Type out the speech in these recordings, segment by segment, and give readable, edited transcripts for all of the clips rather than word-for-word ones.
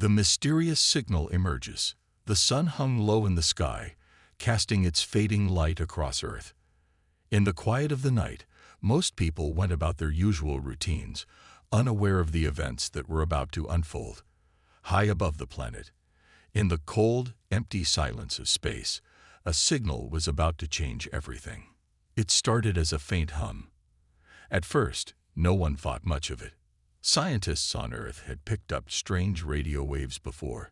The mysterious signal emerges. The sun hung low in the sky, casting its fading light across Earth. In the quiet of the night, most people went about their usual routines, unaware of the events that were about to unfold. High above the planet, in the cold, empty silence of space, a signal was about to change everything. It started as a faint hum. At first, no one thought much of it. Scientists on Earth had picked up strange radio waves before.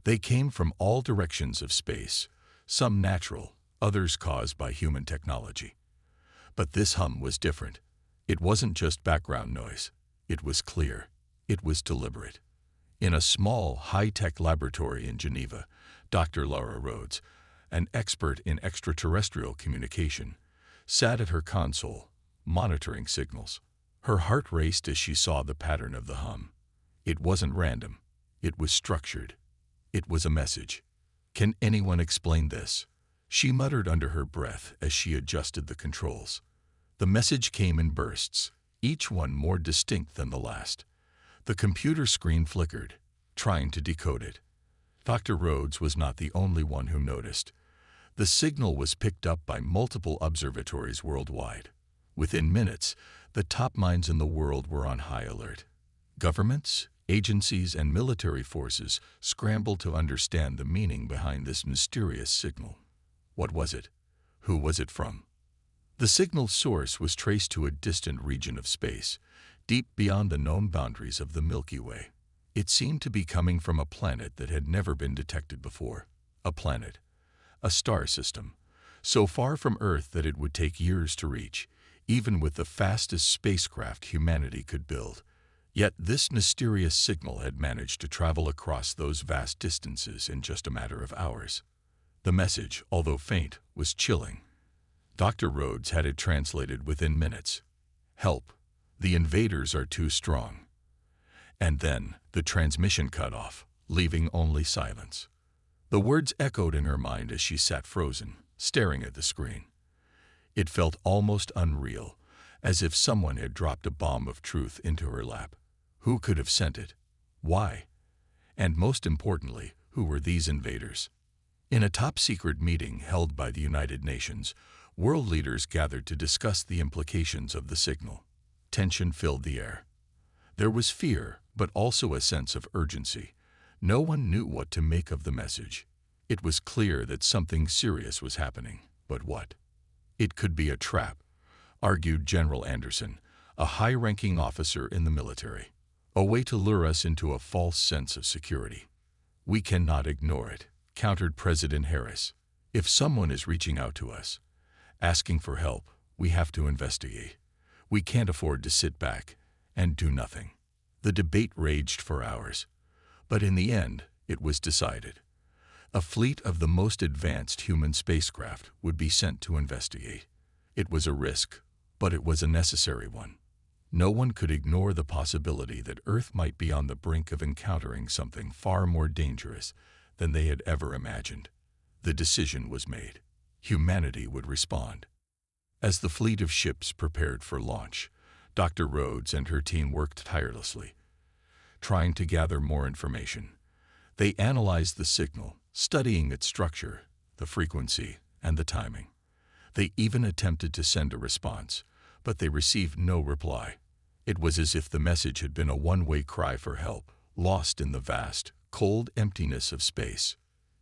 They came from all directions of space, some natural, others caused by human technology. But this hum was different. It wasn't just background noise. It was clear. It was deliberate. In a small, high-tech laboratory in Geneva, Dr. Laura Rhodes, an expert in extraterrestrial communication, sat at her console, monitoring signals. Her heart raced as she saw the pattern of the hum. It wasn't random. It was structured. It was a message. "Can anyone explain this?" she muttered under her breath as she adjusted the controls. The message came in bursts, each one more distinct than the last. The computer screen flickered, trying to decode it. Dr. Rhodes was not the only one who noticed. The signal was picked up by multiple observatories worldwide. Within minutes, the top minds in the world were on high alert. Governments, agencies, and military forces scrambled to understand the meaning behind this mysterious signal. What was it? Who was it from? The signal's source was traced to a distant region of space, deep beyond the known boundaries of the Milky Way. It seemed to be coming from a planet that had never been detected before. A planet, a star system, so far from Earth that it would take years to reach, even with the fastest spacecraft humanity could build. Yet this mysterious signal had managed to travel across those vast distances in just a matter of hours. The message, although faint, was chilling. Dr. Rhodes had it translated within minutes. "Help. The invaders are too strong." And then the transmission cut off, leaving only silence. The words echoed in her mind as she sat frozen, staring at the screen. It felt almost unreal, as if someone had dropped a bomb of truth into her lap. Who could have sent it? Why? And most importantly, who were these invaders? In a top-secret meeting held by the United Nations, world leaders gathered to discuss the implications of the signal. Tension filled the air. There was fear, but also a sense of urgency. No one knew what to make of the message. It was clear that something serious was happening, but what? "It could be a trap," argued General Anderson, a high-ranking officer in the military. "A way to lure us into a false sense of security." "We cannot ignore it," countered President Harris. "If someone is reaching out to us, asking for help, we have to investigate. We can't afford to sit back and do nothing." The debate raged for hours, but in the end, it was decided. A fleet of the most advanced human spacecraft would be sent to investigate. It was a risk, but it was a necessary one. No one could ignore the possibility that Earth might be on the brink of encountering something far more dangerous than they had ever imagined. The decision was made. Humanity would respond. As the fleet of ships prepared for launch, Dr. Rhodes and her team worked tirelessly, trying to gather more information. They analyzed the signal, studying its structure, the frequency, and the timing. They even attempted to send a response, but they received no reply. It was as if the message had been a one-way cry for help, lost in the vast, cold emptiness of space.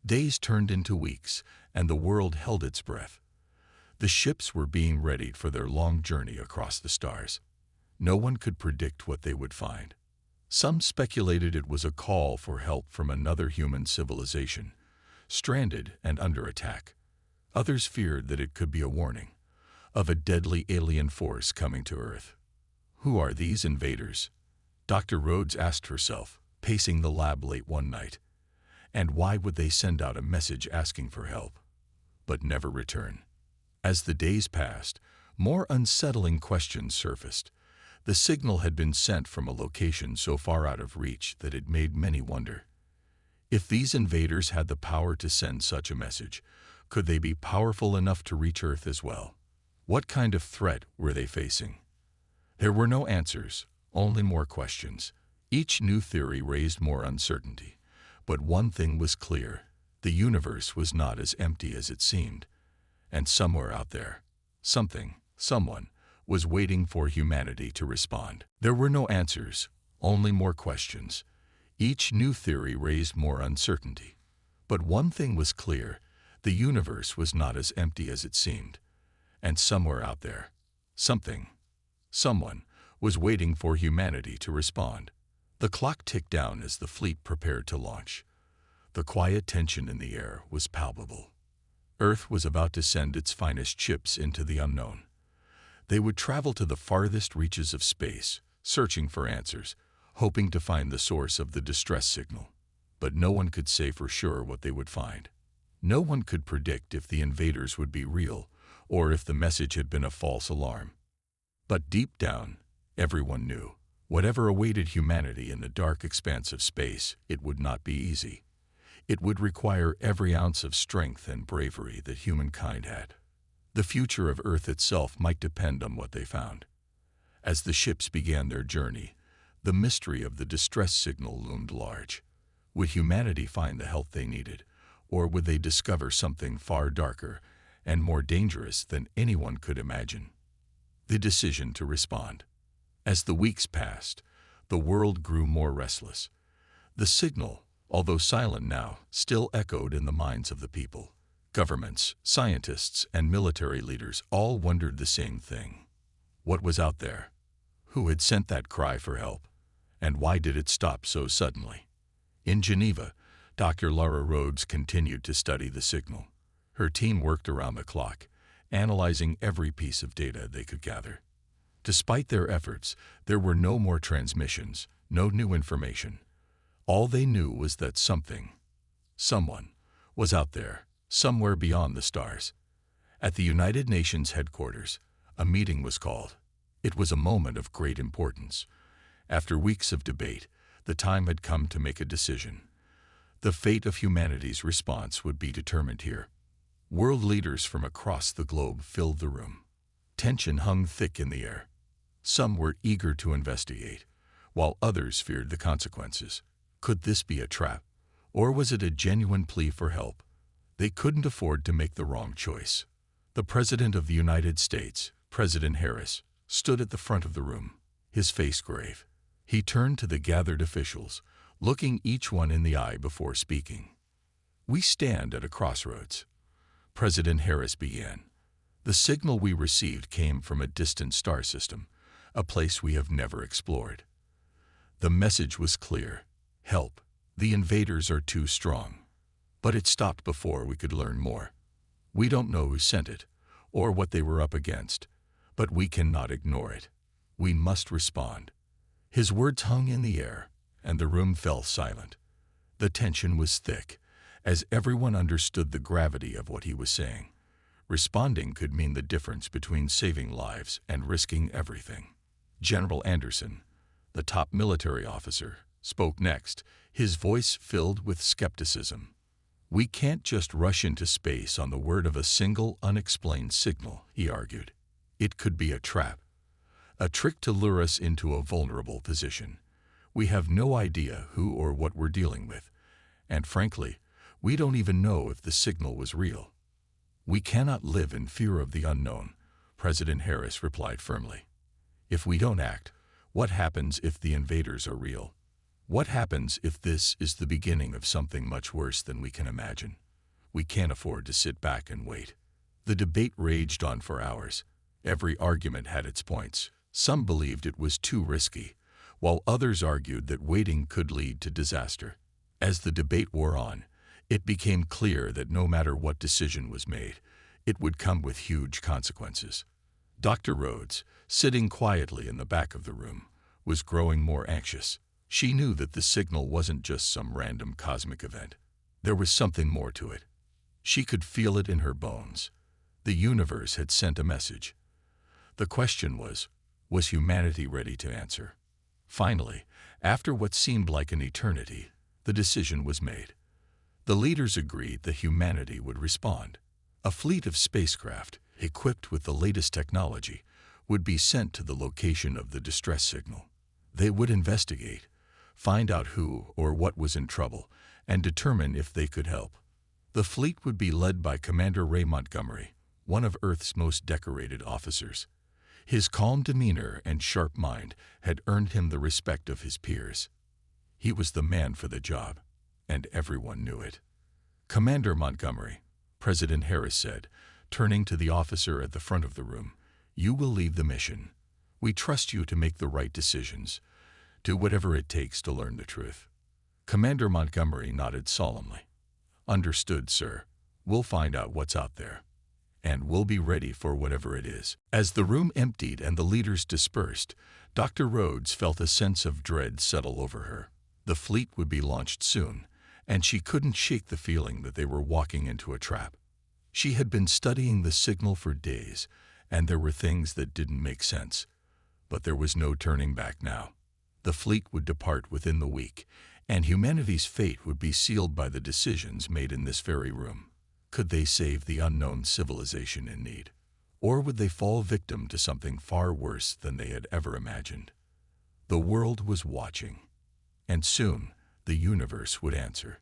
Days turned into weeks, and the world held its breath. The ships were being readied for their long journey across the stars. No one could predict what they would find. Some speculated it was a call for help from another human civilization, stranded and under attack. Others feared that it could be a warning of a deadly alien force coming to Earth. Who are these invaders? Dr. Rhodes asked herself, pacing the lab late one night. And why would they send out a message asking for help, but never return? As the days passed, more unsettling questions surfaced. The signal had been sent from a location so far out of reach that it made many wonder. If these invaders had the power to send such a message, could they be powerful enough to reach Earth as well? What kind of threat were they facing? There were no answers, only more questions. Each new theory raised more uncertainty. But one thing was clear: the universe was not as empty as it seemed. And somewhere out there, someone, was waiting for humanity to respond. There were no answers, only more questions. Each new theory raised more uncertainty. But one thing was clear: the universe was not as empty as it seemed. And somewhere out there, someone, was waiting for humanity to respond. The clock ticked down as the fleet prepared to launch. The quiet tension in the air was palpable. Earth was about to send its finest ships into the unknown. They would travel to the farthest reaches of space, searching for answers, hoping to find the source of the distress signal. But no one could say for sure what they would find. No one could predict if the invaders would be real, or if the message had been a false alarm. But deep down, everyone knew, whatever awaited humanity in the dark expanse of space, it would not be easy. It would require every ounce of strength and bravery that humankind had. The future of Earth itself might depend on what they found. As the ships began their journey, the mystery of the distress signal loomed large. Would humanity find the help they needed, or would they discover something far darker and more dangerous than anyone could imagine? The decision to respond. As the weeks passed, the world grew more restless. The signal, although silent now, still echoed in the minds of the people. Governments, scientists, and military leaders all wondered the same thing. What was out there? Who had sent that cry for help? And why did it stop so suddenly? In Geneva, Dr. Lara Rhodes continued to study the signal. Her team worked around the clock, analyzing every piece of data they could gather. Despite their efforts, there were no more transmissions, no new information. All they knew was that someone, was out there, somewhere beyond the stars. At the United Nations headquarters, a meeting was called. It was a moment of great importance. After weeks of debate, the time had come to make a decision. The fate of humanity's response would be determined here. World leaders from across the globe filled the room. Tension hung thick in the air. Some were eager to investigate, while others feared the consequences. Could this be a trap, or was it a genuine plea for help? They couldn't afford to make the wrong choice. The President of the United States, President Harris, stood at the front of the room, his face grave. He turned to the gathered officials, looking each one in the eye before speaking. "We stand at a crossroads," President Harris began. "The signal we received came from a distant star system, a place we have never explored. The message was clear: help, the invaders are too strong. But it stopped before we could learn more. We don't know who sent it, or what they were up against, but we cannot ignore it. We must respond." His words hung in the air, and the room fell silent. The tension was thick, as everyone understood the gravity of what he was saying. Responding could mean the difference between saving lives and risking everything. General Anderson, the top military officer, spoke next, his voice filled with skepticism. "We can't just rush into space on the word of a single unexplained signal," he argued. "It could be a trap, a trick to lure us into a vulnerable position. We have no idea who or what we're dealing with, and frankly, we don't even know if the signal was real." "We cannot live in fear of the unknown," President Harris replied firmly. "If we don't act, what happens if the invaders are real? What happens if this is the beginning of something much worse than we can imagine? We can't afford to sit back and wait." The debate raged on for hours. Every argument had its points. Some believed it was too risky, while others argued that waiting could lead to disaster. As the debate wore on, it became clear that no matter what decision was made, it would come with huge consequences. Dr. Rhodes, sitting quietly in the back of the room, was growing more anxious. She knew that the signal wasn't just some random cosmic event. There was something more to it. She could feel it in her bones. The universe had sent a message. The question was humanity ready to answer? Finally, after what seemed like an eternity, the decision was made. The leaders agreed that humanity would respond. A fleet of spacecraft, equipped with the latest technology, would be sent to the location of the distress signal. They would investigate, find out who or what was in trouble, and determine if they could help. The fleet would be led by Commander Ray Montgomery, one of Earth's most decorated officers. His calm demeanor and sharp mind had earned him the respect of his peers. He was the man for the job, and everyone knew it. "Commander Montgomery," President Harris said, turning to the officer at the front of the room, "you will lead the mission. We trust you to make the right decisions. Do whatever it takes to learn the truth." Commander Montgomery nodded solemnly. "Understood, sir. We'll find out what's out there, and we'll be ready for whatever it is." As the room emptied and the leaders dispersed, Dr. Rhodes felt a sense of dread settle over her. The fleet would be launched soon, and she couldn't shake the feeling that they were walking into a trap. She had been studying the signal for days, and there were things that didn't make sense. But there was no turning back now. The fleet would depart within the week, and humanity's fate would be sealed by the decisions made in this very room. Could they save the unknown civilization in need? Or would they fall victim to something far worse than they had ever imagined? The world was watching, and soon the universe would answer.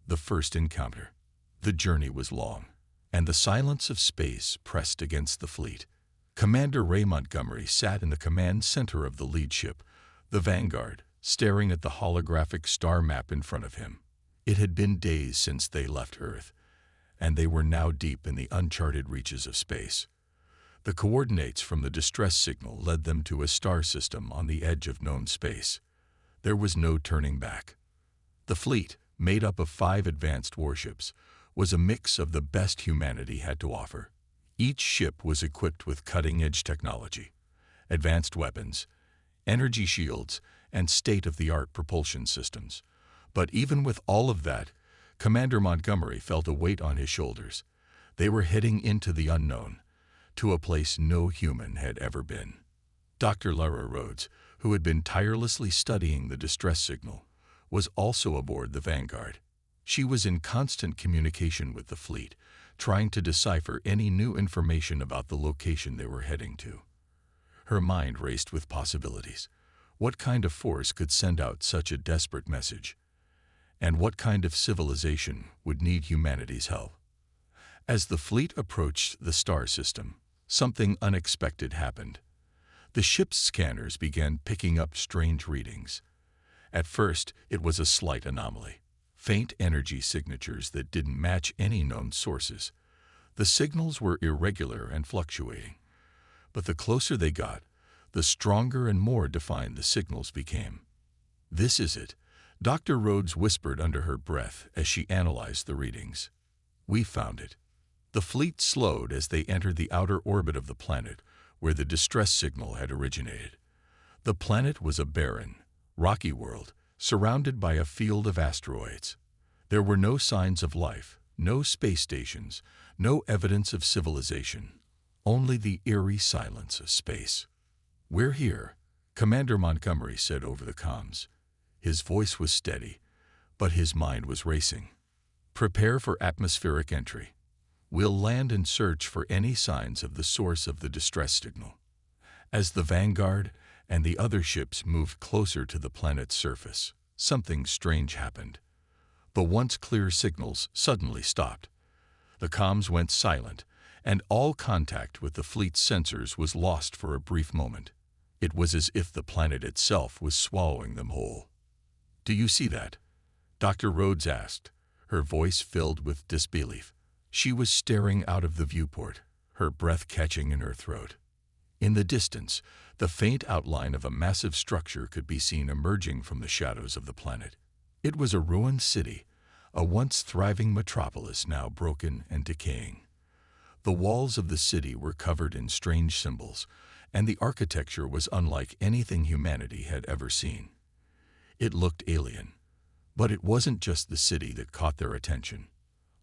The first encounter. The journey was long, and the silence of space pressed against the fleet. Commander Ray Montgomery sat in the command center of the lead ship, the Vanguard, staring at the holographic star map in front of him. It had been days since they left Earth, and they were now deep in the uncharted reaches of space. The coordinates from the distress signal led them to a star system on the edge of known space. There was no turning back. The fleet, made up of 5 advanced warships, was a mix of the best humanity had to offer. Each ship was equipped with cutting-edge technology, advanced weapons, energy shields, and state-of-the-art propulsion systems. But even with all of that, Commander Montgomery felt a weight on his shoulders. They were heading into the unknown, to a place no human had ever been. Dr. Lara Rhodes, who had been tirelessly studying the distress signal, was also aboard the Vanguard. She was in constant communication with the fleet, trying to decipher any new information about the location they were heading to. Her mind raced with possibilities. What kind of force could send out such a desperate message? And what kind of civilization would need humanity's help? As the fleet approached the star system, something unexpected happened. The ship's scanners began picking up strange readings. At first, it was a slight anomaly. Faint energy signatures that didn't match any known sources. The signals were irregular and fluctuating. But the closer they got, the stronger and more defined the signals became. "This is it," Dr. Rhodes whispered under her breath as she analyzed the readings. "We found it." The fleet slowed as they entered the outer orbit of the planet, where the distress signal had originated. The planet was a barren, rocky world, surrounded by a field of asteroids. There were no signs of life, no space stations, no evidence of civilization, only the eerie silence of space. "We're here," Commander Montgomery said over the comms. His voice was steady, but his mind was racing. "Prepare for atmospheric entry. We'll land and search for any signs of the source of the distress signal." As the Vanguard and the other ships moved closer to the planet's surface, something strange happened. The once clear signals suddenly stopped. The comms went silent, and all contact with the fleet's sensors was lost for a brief moment. It was as if the planet itself was swallowing them whole. "Do you see that?" Dr. Rhodes asked, her voice filled with disbelief. She was staring out of the viewport, her breath catching in her throat. In the distance, the faint outline of a massive structure could be seen emerging from the shadows of the planet. It was a ruined city, a once thriving metropolis now broken and decaying. The walls of the city were covered in strange symbols, and the architecture was unlike anything humanity had ever seen. It looked alien, but it wasn't just the city that caught their attention.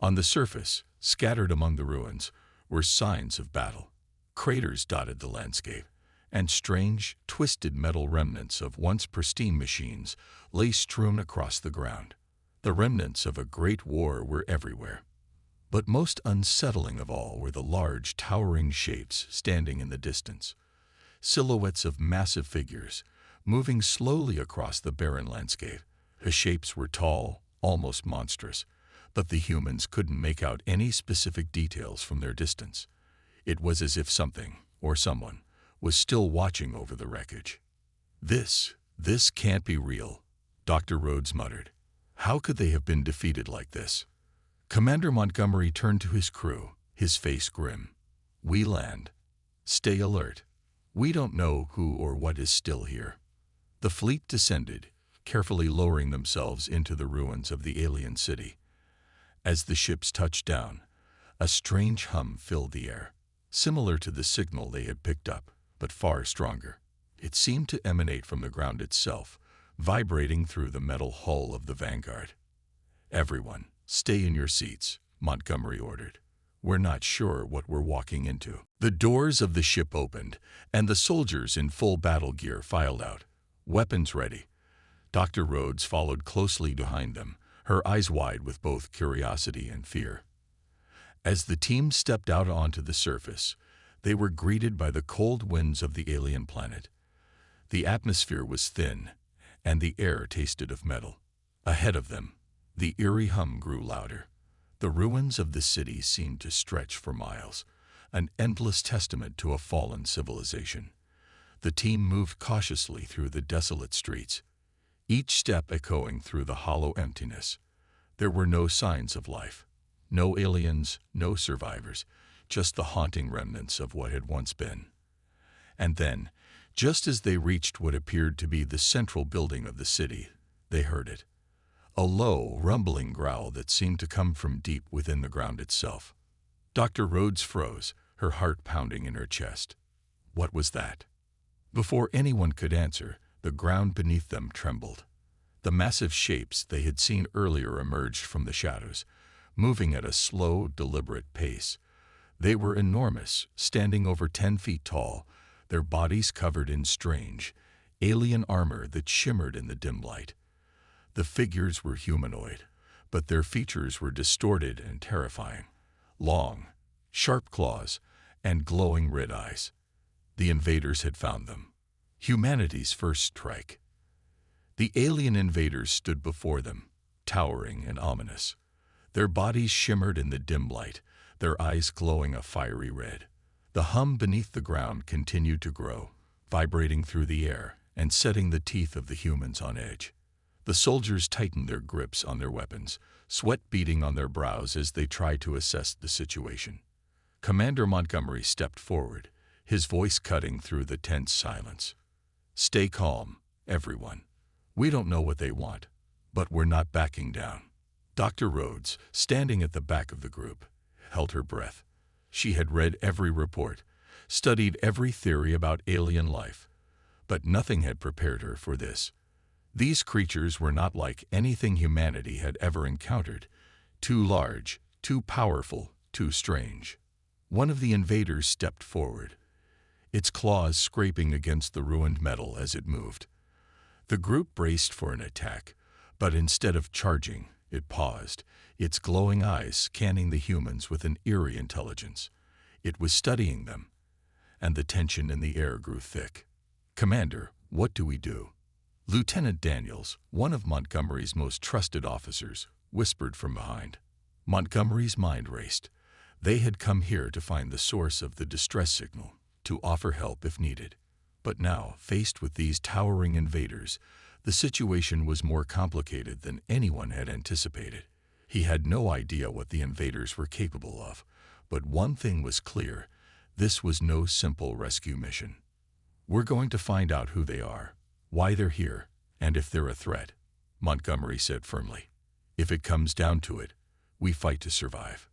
On the surface, scattered among the ruins, were signs of battle. Craters dotted the landscape, and strange, twisted metal remnants of once pristine machines lay strewn across the ground. The remnants of a great war were everywhere. But most unsettling of all were the large, towering shapes standing in the distance. Silhouettes of massive figures, moving slowly across the barren landscape. The shapes were tall, almost monstrous, but the humans couldn't make out any specific details from their distance. It was as if something, or someone, was still watching over the wreckage. This can't be real, Dr. Rhodes muttered. How could they have been defeated like this? Commander Montgomery turned to his crew, his face grim. We land. Stay alert. We don't know who or what is still here. The fleet descended, carefully lowering themselves into the ruins of the alien city. As the ships touched down, a strange hum filled the air, similar to the signal they had picked up, but far stronger. It seemed to emanate from the ground itself, vibrating through the metal hull of the Vanguard. Everyone, stay in your seats, Montgomery ordered. We're not sure what we're walking into. The doors of the ship opened, and the soldiers in full battle gear filed out, weapons ready. Dr. Rhodes followed closely behind them, her eyes wide with both curiosity and fear. As the team stepped out onto the surface, they were greeted by the cold winds of the alien planet. The atmosphere was thin, and the air tasted of metal. Ahead of them, the eerie hum grew louder. The ruins of the city seemed to stretch for miles, an endless testament to a fallen civilization. The team moved cautiously through the desolate streets, each step echoing through the hollow emptiness. There were no signs of life, no aliens, no survivors, just the haunting remnants of what had once been. And then, just as they reached what appeared to be the central building of the city, they heard it. A low, rumbling growl that seemed to come from deep within the ground itself. Dr. Rhodes froze, her heart pounding in her chest. What was that? Before anyone could answer, the ground beneath them trembled. The massive shapes they had seen earlier emerged from the shadows, moving at a slow, deliberate pace. They were enormous, standing over 10 feet tall, their bodies covered in strange, alien armor that shimmered in the dim light. The figures were humanoid, but their features were distorted and terrifying. Long, sharp claws, and glowing red eyes. The invaders had found them. Humanity's first strike. The alien invaders stood before them, towering and ominous. Their bodies shimmered in the dim light, their eyes glowing a fiery red. The hum beneath the ground continued to grow, vibrating through the air and setting the teeth of the humans on edge. The soldiers tightened their grips on their weapons, sweat beading on their brows as they tried to assess the situation. Commander Montgomery stepped forward, his voice cutting through the tense silence. Stay calm, everyone. We don't know what they want, but we're not backing down. Dr. Rhodes, standing at the back of the group, held her breath. She had read every report, studied every theory about alien life, but nothing had prepared her for this. These creatures were not like anything humanity had ever encountered, too large, too powerful, too strange. One of the invaders stepped forward, its claws scraping against the ruined metal as it moved. The group braced for an attack, but instead of charging, it paused, its glowing eyes scanning the humans with an eerie intelligence. It was studying them, and the tension in the air grew thick. Commander, what do we do? Lieutenant Daniels, one of Montgomery's most trusted officers, whispered from behind. Montgomery's mind raced. They had come here to find the source of the distress signal, to offer help if needed. But now, faced with these towering invaders, the situation was more complicated than anyone had anticipated. He had no idea what the invaders were capable of, but one thing was clear: this was no simple rescue mission. We're going to find out who they are, why they're here, and if they're a threat, Montgomery said firmly. If it comes down to it, we fight to survive.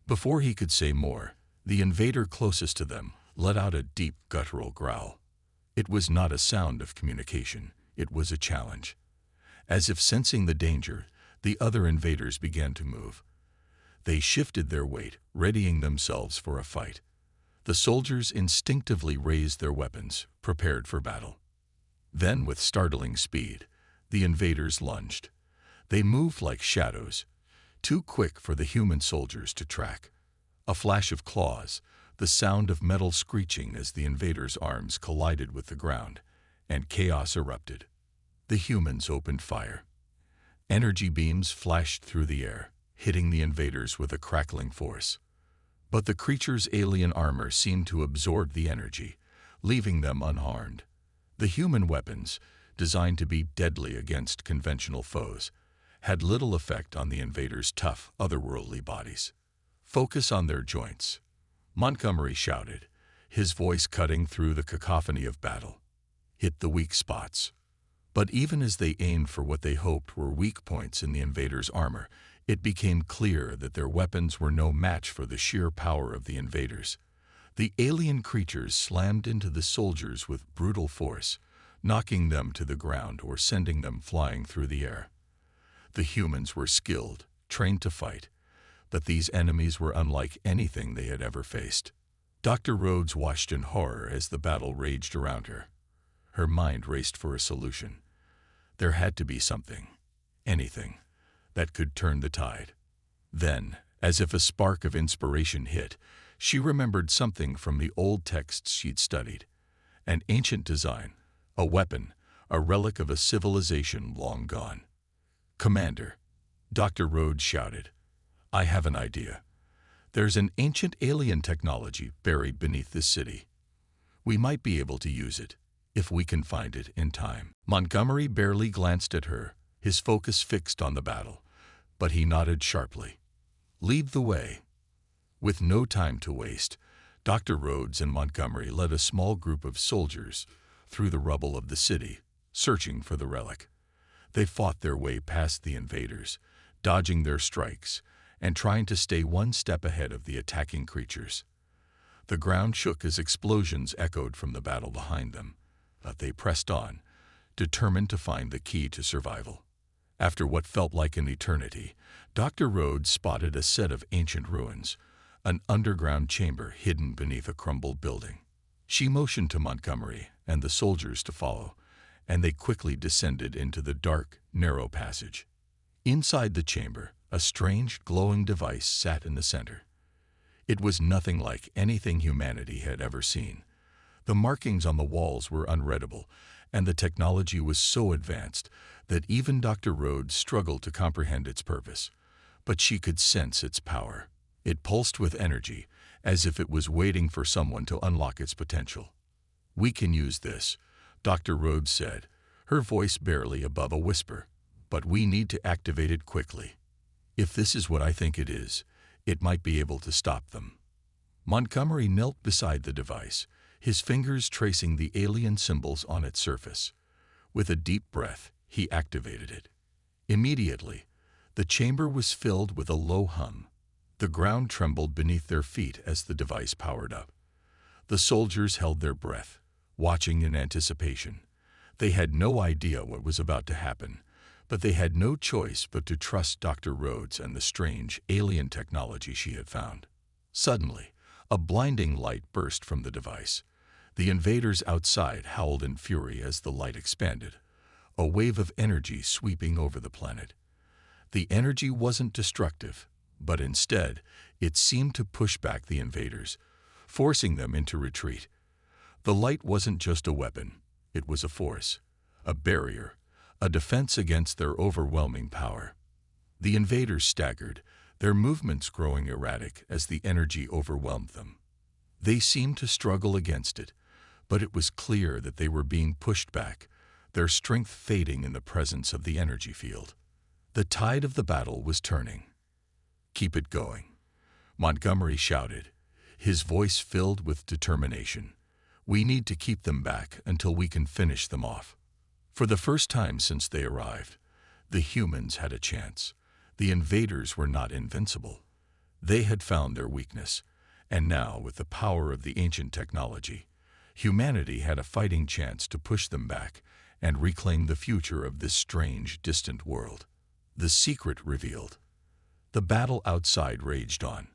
Before he could say more, the invader closest to them let out a deep guttural growl. It was not a sound of communication, it was a challenge. As if sensing the danger, the other invaders began to move. They shifted their weight, readying themselves for a fight. The soldiers instinctively raised their weapons, prepared for battle. Then, with startling speed, the invaders lunged. They moved like shadows, too quick for the human soldiers to track. A flash of claws, the sound of metal screeching as the invaders' arms collided with the ground, and chaos erupted. The humans opened fire. Energy beams flashed through the air, hitting the invaders with a crackling force. But the creatures' alien armor seemed to absorb the energy, leaving them unharmed. The human weapons, designed to be deadly against conventional foes, had little effect on the invaders' tough, otherworldly bodies. "Focus on their joints," Montgomery shouted, his voice cutting through the cacophony of battle. "Hit the weak spots." But even as they aimed for what they hoped were weak points in the invaders' armor, it became clear that their weapons were no match for the sheer power of the invaders. The alien creatures slammed into the soldiers with brutal force, knocking them to the ground or sending them flying through the air. The humans were skilled, trained to fight, but these enemies were unlike anything they had ever faced. Dr. Rhodes watched in horror as the battle raged around her. Her mind raced for a solution. There had to be something, anything, that could turn the tide. Then, as if a spark of inspiration hit, she remembered something from the old texts she'd studied. An ancient design, a weapon, a relic of a civilization long gone. "Commander," Dr. Rhodes shouted, "I have an idea. There's an ancient alien technology buried beneath this city. We might be able to use it, if we can find it in time." Montgomery barely glanced at her, his focus fixed on the battle, but he nodded sharply. "Lead the way." With no time to waste, Dr. Rhodes and Montgomery led a small group of soldiers through the rubble of the city, searching for the relic. They fought their way past the invaders, dodging their strikes and trying to stay one step ahead of the attacking creatures. The ground shook as explosions echoed from the battle behind them, but they pressed on, determined to find the key to survival. After what felt like an eternity, Dr. Rhodes spotted a set of ancient ruins, an underground chamber hidden beneath a crumbled building. She motioned to Montgomery and the soldiers to follow, and they quickly descended into the dark, narrow passage. Inside the chamber, a strange, glowing device sat in the center. It was nothing like anything humanity had ever seen. The markings on the walls were unreadable, and the technology was so advanced that even Dr. Rhodes struggled to comprehend its purpose. But she could sense its power. It pulsed with energy, as if it was waiting for someone to unlock its potential. "We can use this," Dr. Rhodes said, her voice barely above a whisper, "but we need to activate it quickly. If this is what I think it is, it might be able to stop them." Montgomery knelt beside the device, his fingers tracing the alien symbols on its surface. With a deep breath, he activated it. Immediately, the chamber was filled with a low hum. The ground trembled beneath their feet as the device powered up. The soldiers held their breath, watching in anticipation. They had no idea what was about to happen, but they had no choice but to trust Dr. Rhodes and the strange alien technology she had found. Suddenly, a blinding light burst from the device. The invaders outside howled in fury as the light expanded, a wave of energy sweeping over the planet. The energy wasn't destructive, but instead, it seemed to push back the invaders, forcing them into retreat. The light wasn't just a weapon, it was a force, a barrier, a defense against their overwhelming power. The invaders staggered, their movements growing erratic as the energy overwhelmed them. They seemed to struggle against it, but it was clear that they were being pushed back, their strength fading in the presence of the energy field. The tide of the battle was turning. "Keep it going," Montgomery shouted, his voice filled with determination. "We need to keep them back until we can finish them off." For the first time since they arrived, the humans had a chance. The invaders were not invincible. They had found their weakness, and now, with the power of the ancient technology, humanity had a fighting chance to push them back and reclaim the future of this strange, distant world. The secret revealed. The battle outside raged on,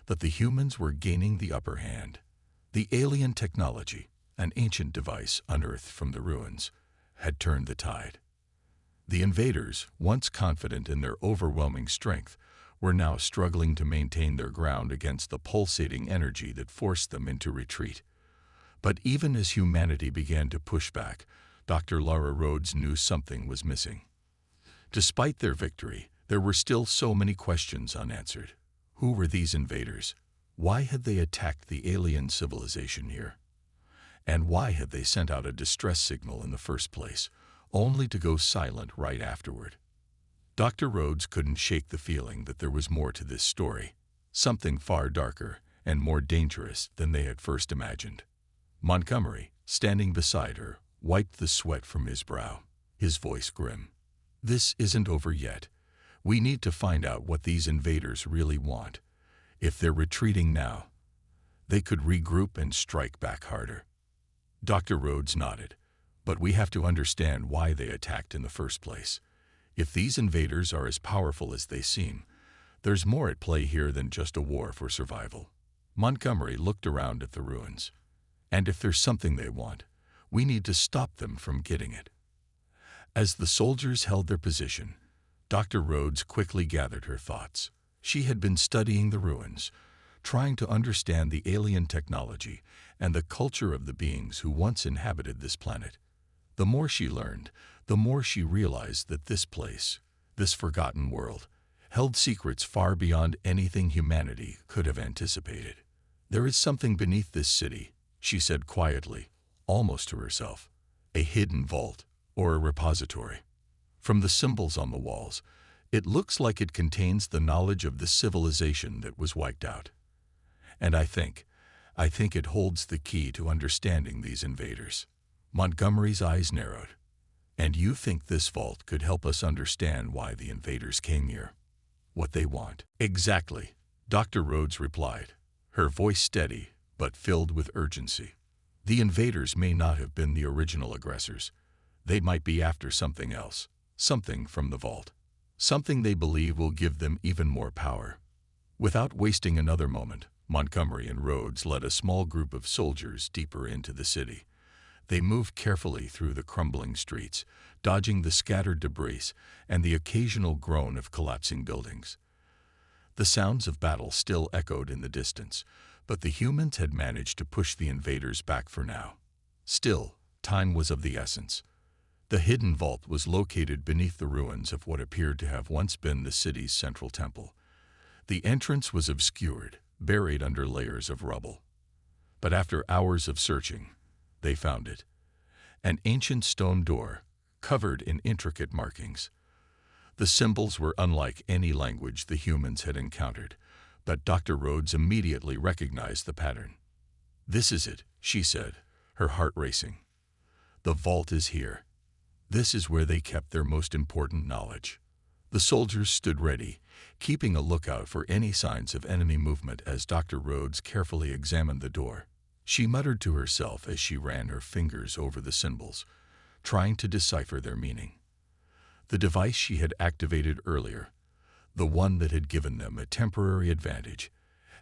but the humans were gaining the upper hand. The alien technology, an ancient device unearthed from the ruins, had turned the tide. The invaders, once confident in their overwhelming strength, were now struggling to maintain their ground against the pulsating energy that forced them into retreat. But even as humanity began to push back, Dr. Lara Rhodes knew something was missing. Despite their victory, there were still so many questions unanswered. Who were these invaders? Why had they attacked the alien civilization here? And why had they sent out a distress signal in the first place, only to go silent right afterward? Dr. Rhodes couldn't shake the feeling that there was more to this story, something far darker and more dangerous than they had first imagined. Montgomery, standing beside her, wiped the sweat from his brow, his voice grim. "This isn't over yet. We need to find out what these invaders really want. If they're retreating now, they could regroup and strike back harder." Dr. Rhodes nodded. "But we have to understand why they attacked in the first place. If these invaders are as powerful as they seem, there's more at play here than just a war for survival." Montgomery looked around at the ruins. "And if there's something they want, we need to stop them from getting it." As the soldiers held their position, Dr. Rhodes quickly gathered her thoughts. She had been studying the ruins, trying to understand the alien technology and the culture of the beings who once inhabited this planet. The more she learned, the more she realized that this place, this forgotten world, held secrets far beyond anything humanity could have anticipated. "There is something beneath this city," she said quietly, almost to herself. "A hidden vault, or a repository. From the symbols on the walls, it looks like it contains the knowledge of the civilization that was wiped out. And I think it holds the key to understanding these invaders." Montgomery's eyes narrowed. "And you think this vault could help us understand why the invaders came here? What they want?" "Exactly," Dr. Rhodes replied, her voice steady but filled with urgency. "The invaders may not have been the original aggressors. They might be after something else, something from the vault, something they believe will give them even more power." Without wasting another moment, Montgomery and Rhodes led a small group of soldiers deeper into the city. They moved carefully through the crumbling streets, dodging the scattered debris and the occasional groan of collapsing buildings. The sounds of battle still echoed in the distance, but the humans had managed to push the invaders back for now. Still, time was of the essence. The hidden vault was located beneath the ruins of what appeared to have once been the city's central temple. The entrance was obscured, buried under layers of rubble. But after hours of searching, they found it. An ancient stone door, covered in intricate markings. The symbols were unlike any language the humans had encountered, but Dr. Rhodes immediately recognized the pattern. "This is it," she said, her heart racing. "The vault is here. This is where they kept their most important knowledge." The soldiers stood ready, keeping a lookout for any signs of enemy movement as Dr. Rhodes carefully examined the door. She muttered to herself as she ran her fingers over the symbols, trying to decipher their meaning. The device she had activated earlier, the one that had given them a temporary advantage,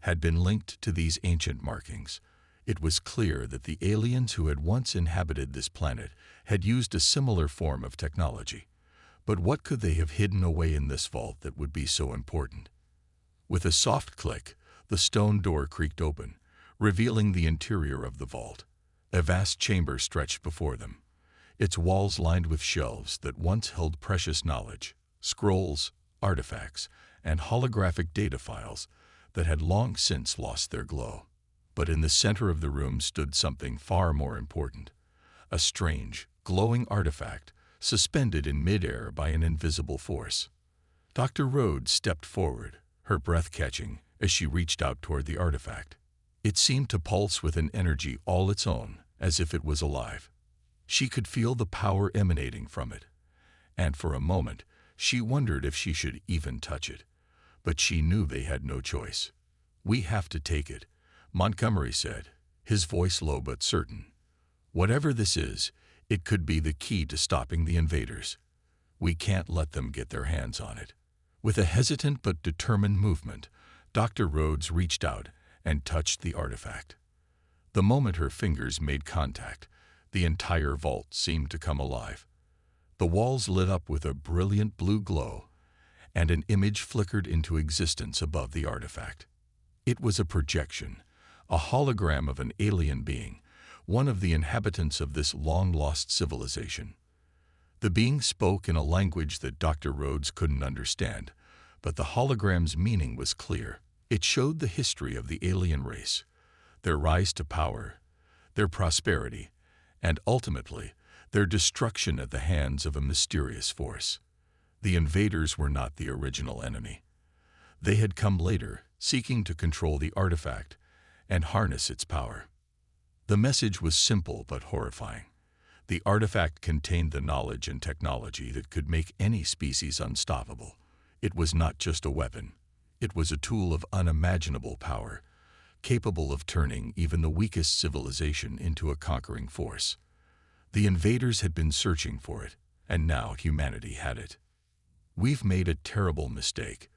had been linked to these ancient markings. It was clear that the aliens who had once inhabited this planet had used a similar form of technology. But what could they have hidden away in this vault that would be so important? With a soft click, the stone door creaked open, revealing the interior of the vault. A vast chamber stretched before them, its walls lined with shelves that once held precious knowledge, scrolls, artifacts, and holographic data files that had long since lost their glow. But in the center of the room stood something far more important, a strange, glowing artifact suspended in midair by an invisible force. Dr. Rhodes stepped forward, her breath catching as she reached out toward the artifact. It seemed to pulse with an energy all its own, as if it was alive. She could feel the power emanating from it, and for a moment she wondered if she should even touch it. But she knew they had no choice. "We have to take it," Montgomery said, his voice low but certain. "Whatever this is, it could be the key to stopping the invaders. We can't let them get their hands on it." With a hesitant but determined movement, Dr. Rhodes reached out and touched the artifact. The moment her fingers made contact, the entire vault seemed to come alive. The walls lit up with a brilliant blue glow, and an image flickered into existence above the artifact. It was a projection, a hologram of an alien being, one of the inhabitants of this long-lost civilization. The being spoke in a language that Dr. Rhodes couldn't understand, but the hologram's meaning was clear. It showed the history of the alien race, their rise to power, their prosperity, and ultimately, their destruction at the hands of a mysterious force. The invaders were not the original enemy. They had come later, seeking to control the artifact and harness its power. The message was simple but horrifying. The artifact contained the knowledge and technology that could make any species unstoppable. It was not just a weapon. It was a tool of unimaginable power, capable of turning even the weakest civilization into a conquering force. The invaders had been searching for it, and now humanity had it. "We've made a terrible mistake,"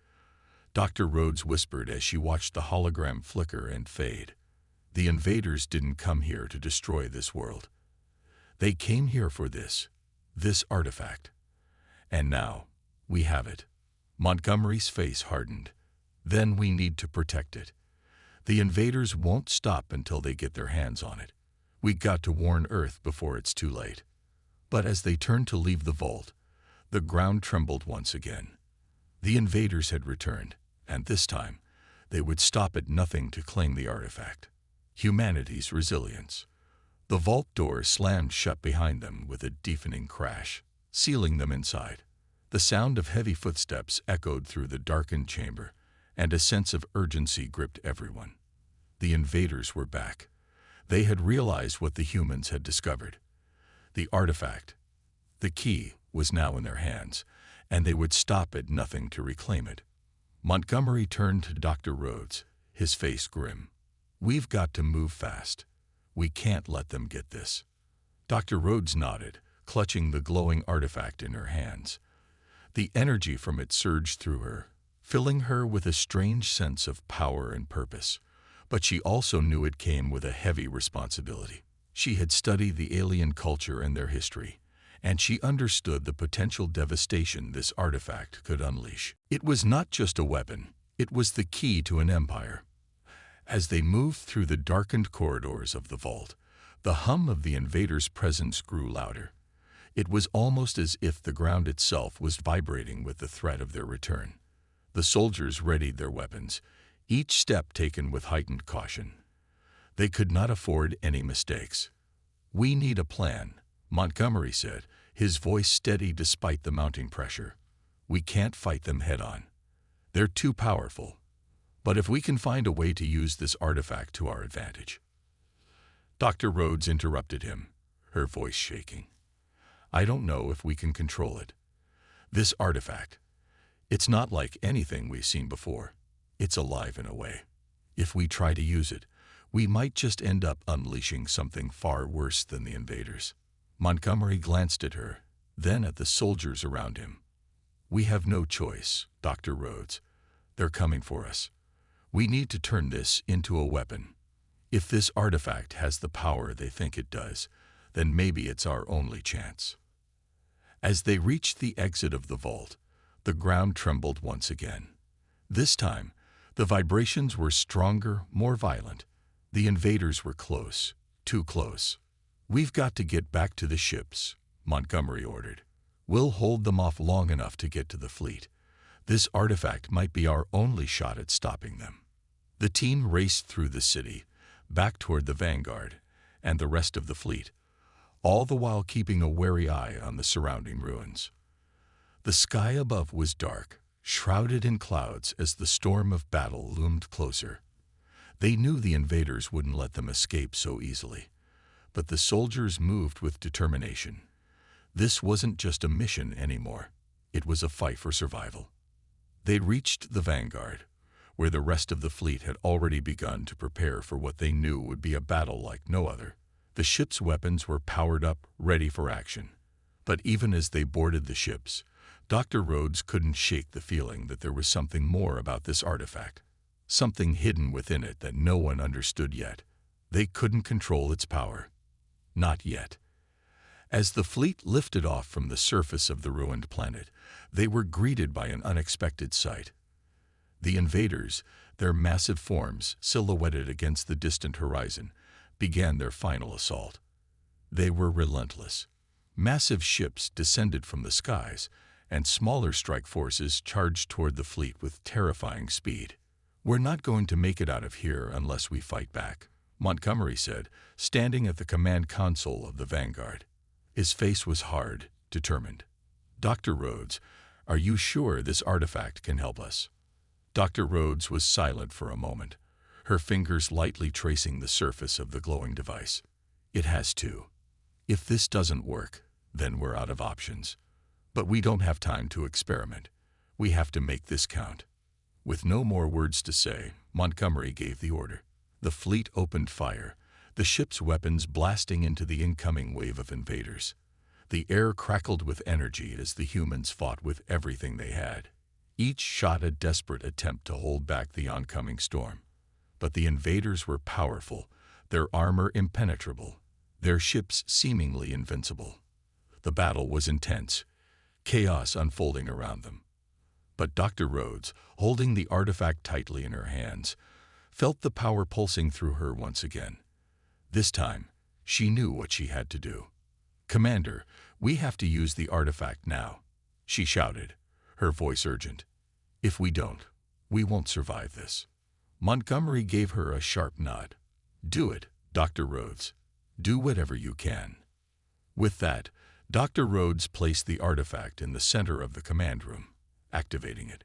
Dr. Rhodes whispered as she watched the hologram flicker and fade. "The invaders didn't come here to destroy this world. They came here for this artifact. And now, we have it." Montgomery's face hardened. "Then we need to protect it. The invaders won't stop until they get their hands on it. We got to warn Earth before it's too late." But as they turned to leave the vault, the ground trembled once again. The invaders had returned, and this time, they would stop at nothing to claim the artifact. Humanity's resilience. The vault door slammed shut behind them with a deafening crash, sealing them inside. The sound of heavy footsteps echoed through the darkened chamber, and a sense of urgency gripped everyone. The invaders were back. They had realized what the humans had discovered. The artifact, the key, was now in their hands, and they would stop at nothing to reclaim it. Montgomery turned to Dr. Rhodes, his face grim. "We've got to move fast. We can't let them get this." Dr. Rhodes nodded, clutching the glowing artifact in her hands. The energy from it surged through her, filling her with a strange sense of power and purpose. But she also knew it came with a heavy responsibility. She had studied the alien culture and their history, and she understood the potential devastation this artifact could unleash. It was not just a weapon, it was the key to an empire. As they moved through the darkened corridors of the vault, the hum of the invaders' presence grew louder. It was almost as if the ground itself was vibrating with the threat of their return. The soldiers readied their weapons, each step taken with heightened caution. They could not afford any mistakes. "We need a plan," Montgomery said, his voice steady despite the mounting pressure. "We can't fight them head-on. They're too powerful. But if we can find a way to use this artifact to our advantage." Dr. Rhodes interrupted him, her voice shaking. "I don't know if we can control it. This artifact, it's not like anything we've seen before. It's alive in a way. If we try to use it, we might just end up unleashing something far worse than the invaders." Montgomery glanced at her, then at the soldiers around him. "We have no choice, Dr. Rhodes. They're coming for us. We need to turn this into a weapon. If this artifact has the power they think it does, then maybe it's our only chance." As they reached the exit of the vault, the ground trembled once again. This time, the vibrations were stronger, more violent. The invaders were close, too close. "We've got to get back to the ships," Montgomery ordered. "We'll hold them off long enough to get to the fleet. This artifact might be our only shot at stopping them." The team raced through the city, back toward the Vanguard and the rest of the fleet, all the while keeping a wary eye on the surrounding ruins. The sky above was dark, shrouded in clouds as the storm of battle loomed closer. They knew the invaders wouldn't let them escape so easily, but the soldiers moved with determination. This wasn't just a mission anymore. It was a fight for survival. They reached the Vanguard, where the rest of the fleet had already begun to prepare for what they knew would be a battle like no other. The ship's weapons were powered up, ready for action. But even as they boarded the ships, Dr. Rhodes couldn't shake the feeling that there was something more about this artifact, something hidden within it that no one understood yet. They couldn't control its power. Not yet. As the fleet lifted off from the surface of the ruined planet, they were greeted by an unexpected sight. The invaders, their massive forms silhouetted against the distant horizon, began their final assault. They were relentless. Massive ships descended from the skies, and smaller strike forces charged toward the fleet with terrifying speed. "We're not going to make it out of here unless we fight back," Montgomery said, standing at the command console of the Vanguard. His face was hard, determined. "Dr. Rhodes, are you sure this artifact can help us?" Dr. Rhodes was silent for a moment, her fingers lightly tracing the surface of the glowing device. "It has to. If this doesn't work, then we're out of options. But we don't have time to experiment. We have to make this count." With no more words to say, Montgomery gave the order. The fleet opened fire, the ship's weapons blasting into the incoming wave of invaders. The air crackled with energy as the humans fought with everything they had. Each shot a desperate attempt to hold back the oncoming storm. But the invaders were powerful, their armor impenetrable, their ships seemingly invincible. The battle was intense, chaos unfolding around them. But Dr. Rhodes, holding the artifact tightly in her hands, felt the power pulsing through her once again. This time, she knew what she had to do. "Commander, we have to use the artifact now," she shouted, her voice urgent. "If we don't, we won't survive this." Montgomery gave her a sharp nod. "Do it, Dr. Rhodes. Do whatever you can." With that, Dr. Rhodes placed the artifact in the center of the command room, activating it.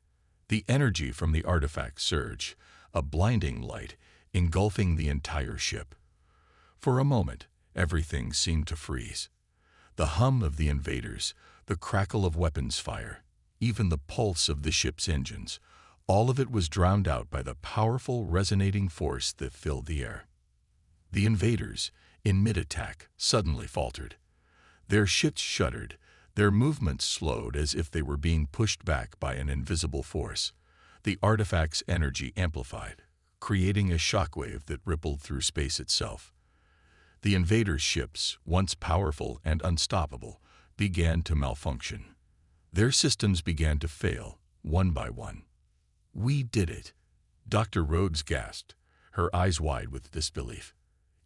The energy from the artifact surged, a blinding light engulfing the entire ship. For a moment, everything seemed to freeze. The hum of the invaders, the crackle of weapons fire, even the pulse of the ship's engines, all of it was drowned out by the powerful resonating force that filled the air. The invaders, in mid-attack, suddenly faltered. Their ships shuddered, their movements slowed as if they were being pushed back by an invisible force. The artifact's energy amplified, creating a shockwave that rippled through space itself. The invaders' ships, once powerful and unstoppable, began to malfunction. Their systems began to fail, one by one. "We did it," Dr. Rhodes gasped, her eyes wide with disbelief.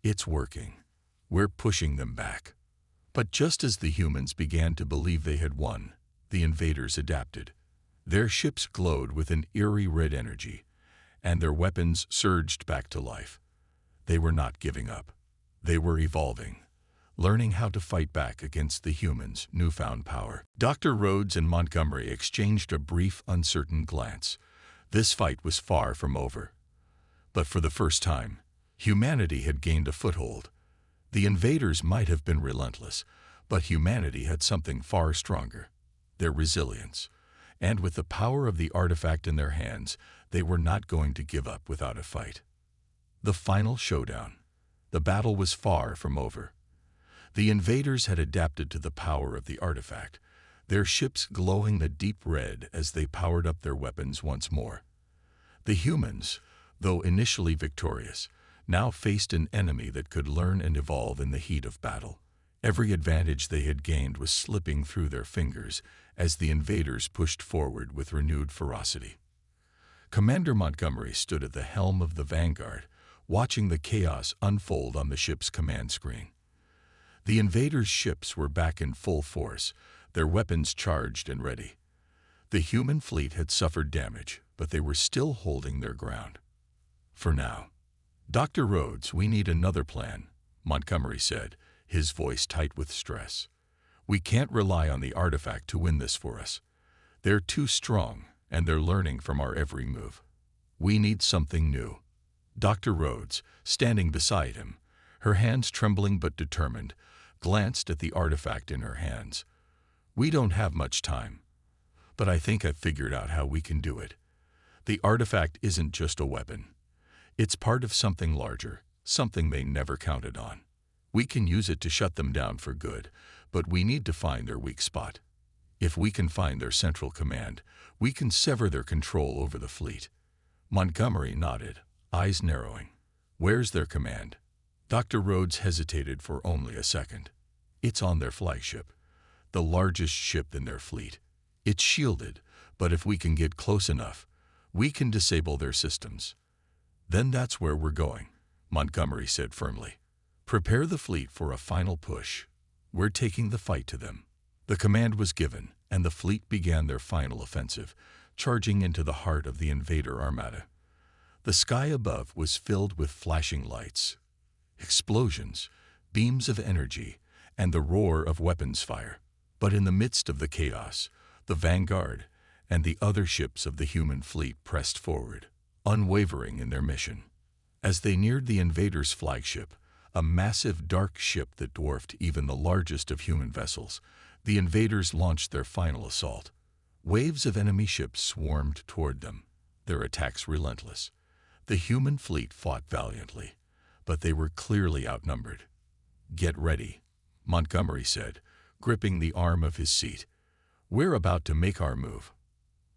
"It's working. We're pushing them back." But just as the humans began to believe they had won, the invaders adapted. Their ships glowed with an eerie red energy, and their weapons surged back to life. They were not giving up. They were evolving, learning how to fight back against the humans' newfound power. Dr. Rhodes and Montgomery exchanged a brief, uncertain glance. This fight was far from over. But for the first time, humanity had gained a foothold. The invaders might have been relentless, but humanity had something far stronger: their resilience. And with the power of the artifact in their hands, they were not going to give up without a fight. The final showdown. The battle was far from over. The invaders had adapted to the power of the artifact, their ships glowing a deep red as they powered up their weapons once more. The humans, though initially victorious, now faced an enemy that could learn and evolve in the heat of battle. Every advantage they had gained was slipping through their fingers as the invaders pushed forward with renewed ferocity. Commander Montgomery stood at the helm of the Vanguard, watching the chaos unfold on the ship's command screen. The invaders' ships were back in full force, their weapons charged and ready. The human fleet had suffered damage, but they were still holding their ground. For now. "Dr. Rhodes, we need another plan," Montgomery said, his voice tight with stress. "We can't rely on the artifact to win this for us. They're too strong, and they're learning from our every move. We need something new." Dr. Rhodes, standing beside him, her hands trembling but determined, glanced at the artifact in her hands. "We don't have much time, but I think I've figured out how we can do it. The artifact isn't just a weapon. It's part of something larger, something they never counted on. We can use it to shut them down for good, but we need to find their weak spot. If we can find their central command, we can sever their control over the fleet." Montgomery nodded, eyes narrowing. "Where's their command?" Dr. Rhodes hesitated for only a second. "It's on their flagship, the largest ship in their fleet. It's shielded, but if we can get close enough, we can disable their systems." "Then that's where we're going," Montgomery said firmly. "Prepare the fleet for a final push. We're taking the fight to them." The command was given, and the fleet began their final offensive, charging into the heart of the invader armada. The sky above was filled with flashing lights, explosions, beams of energy, and the roar of weapons fire. But in the midst of the chaos, the Vanguard and the other ships of the human fleet pressed forward, unwavering in their mission. As they neared the invaders' flagship, a massive dark ship that dwarfed even the largest of human vessels, the invaders launched their final assault. Waves of enemy ships swarmed toward them, their attacks relentless. The human fleet fought valiantly, but they were clearly outnumbered. "Get ready," Montgomery said, gripping the arm of his seat. "We're about to make our move."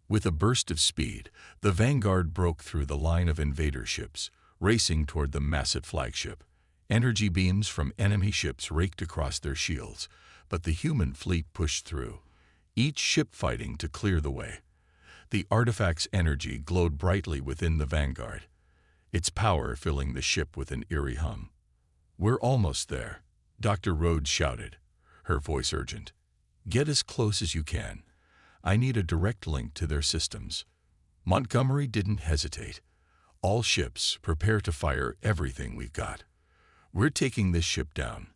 With a burst of speed, the Vanguard broke through the line of invader ships, racing toward the massive flagship. Energy beams from enemy ships raked across their shields, but the human fleet pushed through, each ship fighting to clear the way. The artifact's energy glowed brightly within the Vanguard, its power filling the ship with an eerie hum. "We're almost there," Dr. Rhodes shouted, her voice urgent. "Get as close as you can. I need a direct link to their systems." Montgomery didn't hesitate. "All ships, prepare to fire everything we've got. We're taking this ship down."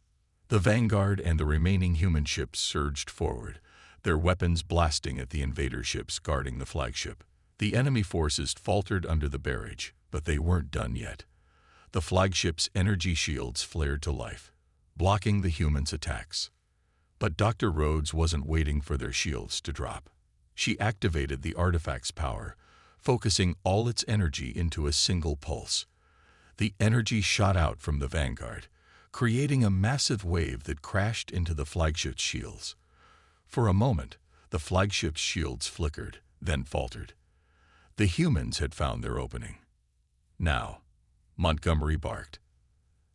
The Vanguard and the remaining human ships surged forward, their weapons blasting at the invader ships guarding the flagship. The enemy forces faltered under the barrage, but they weren't done yet. The flagship's energy shields flared to life, blocking the humans' attacks. But Dr. Rhodes wasn't waiting for their shields to drop. She activated the artifact's power, focusing all its energy into a single pulse. The energy shot out from the Vanguard, creating a massive wave that crashed into the flagship's shields. For a moment, the flagship's shields flickered, then faltered. The humans had found their opening. "Now," Montgomery barked.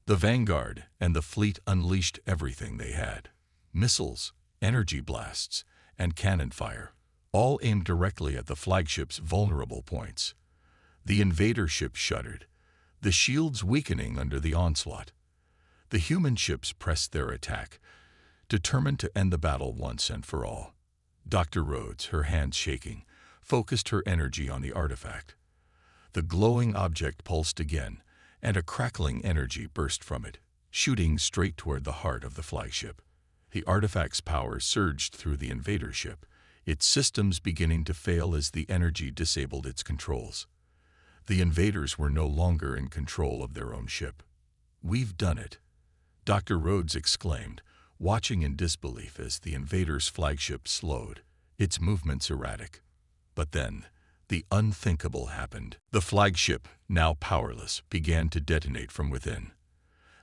The Vanguard and the fleet unleashed everything they had. Missiles, energy blasts, and cannon fire, all aimed directly at the flagship's vulnerable points. The invader ships shuddered, the shields weakening under the onslaught. The human ships pressed their attack, determined to end the battle once and for all. Dr. Rhodes, her hands shaking, focused her energy on the artifact. The glowing object pulsed again, and a crackling energy burst from it, shooting straight toward the heart of the flagship. The artifact's power surged through the invader ship, its systems beginning to fail as the energy disabled its controls. The invaders were no longer in control of their own ship. "We've done it," Dr. Rhodes exclaimed, watching in disbelief as the invaders' flagship slowed, its movements erratic. But then, the unthinkable happened. The flagship, now powerless, began to detonate from within.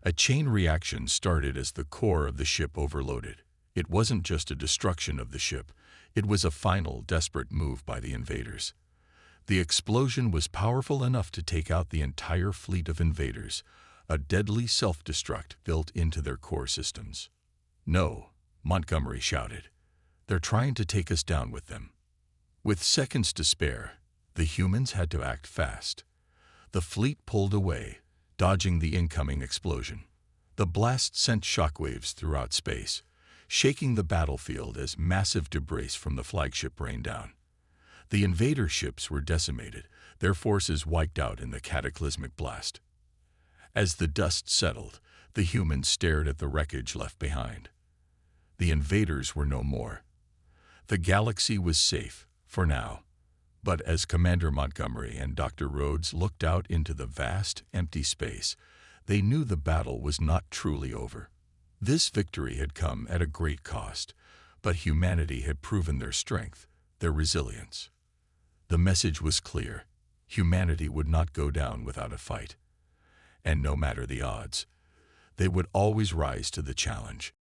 A chain reaction started as the core of the ship overloaded. It wasn't just a destruction of the ship, it was a final, desperate move by the invaders. The explosion was powerful enough to take out the entire fleet of invaders, a deadly self-destruct built into their core systems. "No," Montgomery shouted. "They're trying to take us down with them." With seconds to spare, the humans had to act fast. The fleet pulled away, dodging the incoming explosion. The blast sent shockwaves throughout space, shaking the battlefield as massive debris from the flagship rained down. The invader ships were decimated, their forces wiped out in the cataclysmic blast. As the dust settled, the humans stared at the wreckage left behind. The invaders were no more. The galaxy was safe, for now. But as Commander Montgomery and Dr. Rhodes looked out into the vast, empty space, they knew the battle was not truly over. This victory had come at a great cost, but humanity had proven their strength, their resilience. The message was clear: humanity would not go down without a fight. And no matter the odds, they would always rise to the challenge.